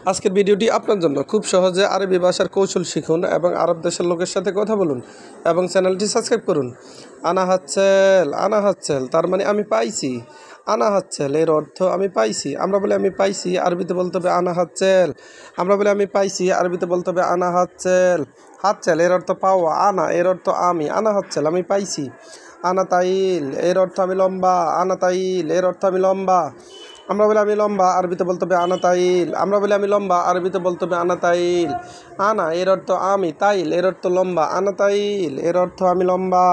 আজকের ভিডিওটি আপনার জন্য। খুব সহজে আরবি ভাষার কৌশল শিখুন এবং আরব দেশের লোকের সাথে কথা বলুন এবং চ্যানেলটি সাবস্ক্রাইব করুন। আনা হাচ্ছেল তার মানে আমি পাইছি। আনা হাচ্ছেল এর অর্থ আমি পাইছি। আমরা বলে আমি পাইছি, আরবিতে বলতে হবে আনা হাচ্ছেল। আমরা বলে আমি পাইছি, আরবিতে বলতে হবে আনা হাচ্ছেল। হাচ্ছেল এর অর্থ পাওয়া, আনা এর অর্থ আমি, আনা হাচ্ছেল আমি পাইছি। আনা তাইল এর অর্থ আমি লম্বা, আনা তাইল এর অর্থ আমি লম্বা। আমরা বলে আমি লম্বা, আরবিতে বলতে হবে আনা তাইল। আমরা বলে আমি লম্বা, আরবিতে বলতে হবে আনা তাইল। আনা এর অর্থ আমি, তাইল এর অর্থ লম্বা, আনা তাইল এর অর্থ আমি লম্বা।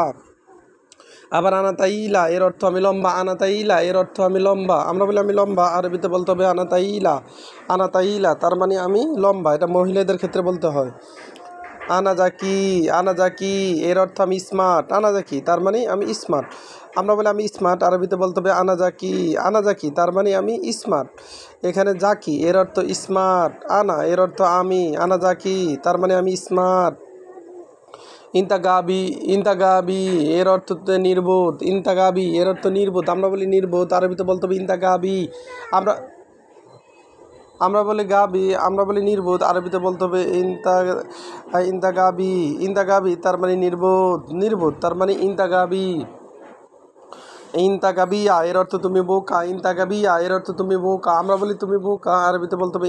আবার আনা তাইলা এর অর্থ আমি লম্বা, আনা তাইলা এর অর্থ আমি লম্বা। আমরা বলে আমি লম্বা, আরবিতে বলতে হবে আনা তাইলা। আনা তাইলা তার মানে আমি লম্বা, এটা মহিলাদের ক্ষেত্রে বলতে হয়। আনা জাকি এর অর্থ আমি স্মার্ট, আনা জাকি তার মানে আমি স্মার্ট। আমরা বলে আমি স্মার্ট, আরবিতে বলতে হবে আনা জাকি তার মানে আমি স্মার্ট। এখানে জাকি এর অর্থ স্মার্ট, আনা এর অর্থ আমি, আনা জাকি তার মানে আমি স্মার্ট। ইন্তাগাবি এর অর্থ নির্বোধ, ইন্তাগাবি এর অর্থ নির্বোধ। আমরা বলি নির্বোধ, আরবিতে বলতে হবে ইন্তাগাবি। আমরা বলি নির্বোধ, আরবিতে বলতে হবে ইন্তাগাবি তার মানে নির্বোধ তার মানে ইন্তাগাবি। ইন্তাগাবিয়া এর অর্থ তুমি বোকা, ইন্তাগাবিয়া এর অর্থ তুমি বোকা। আমরা বলি তুমি বোকা, আরবিতে বলতে হবে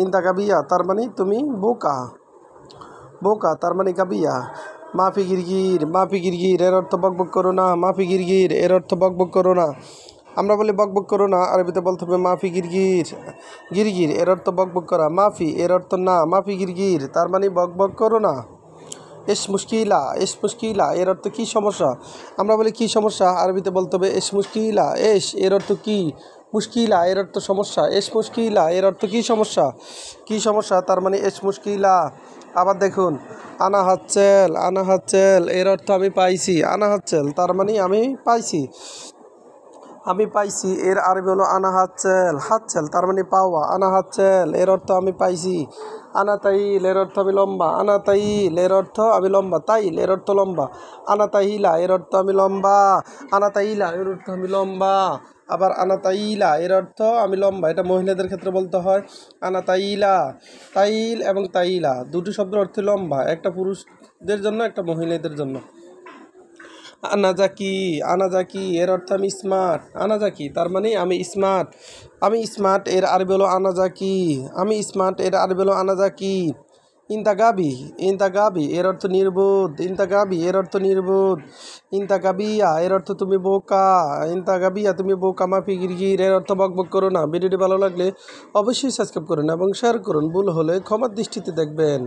ইন্তাগাবিয়া তার মানে তুমি বোকা তার মানে গাবিয়া। মাফি গিরগির এর অর্থ বকবক করো না, মাফি গিরগির এর অর্থ বকবক করো না। আমরা বলি বকবক করো না, আরবিতে বলতে হবে মাফি গিরগির এর অর্থ বকবক করা, মাফি এর অর্থ না, মাফি গিরগির তার মানে বকবক করো না। এস মুশকিলা এর অর্থ কী সমস্যা। আমরা বলি কী সমস্যা, আরবিতে বলতে হবে এস মুশকিলা। এস এর অর্থ কী, মুশকিলা এর অর্থ সমস্যা, এস মুশকিলা এর অর্থ কী সমস্যা তার মানে এস মুশকিলা। আবার দেখুন, আনা হাচ্ছেল এর অর্থ আমি পাইছি, আনা হাচ্ছেল তার মানে আমি পাইছি। এর আরবি হলো আনা হাচ্ছেল তার মানে পাওয়া, আনা হাচ্ছেল এর অর্থ আমি পাইছি। আনা তাইল এর অর্থ আমি লম্বা, আনা তাইল এর অর্থ আমি লম্বা, তাইল এর অর্থ লম্বা। আনা তাইলা এর অর্থ আমি লম্বা, আনা তাইলা এর অর্থ আমি লম্বা। আবার আনা তাইলা এর অর্থ আমি লম্বা, এটা মহিলাদের ক্ষেত্রে বলতে হয়। আনা তাইলা, তাইল এবং তাইলা দুটি শব্দের অর্থ লম্বা, একটা পুরুষদের জন্য একটা মহিলাদের জন্য। আনা জাকি এর অর্থ আমি স্মার্ট, আনা জাকি তার মানে আমি স্মার্ট এর আরবি হলো আনা জাকি, আমি স্মার্ট এর আরবি হলো আনা জাকি। ইন্তাগাবি এর অর্থ নির্বোধ, ইন্তাগাবিয়া এর অর্থ তুমি বোকা, মাফি গিরগির এর অর্থ বকবক করো না। ভিডিওটি ভালো লাগলে অবশ্যই সাবস্ক্রাইব করুন এবং শেয়ার করুন, ভুল হলে ক্ষমার দৃষ্টিতে দেখবেন।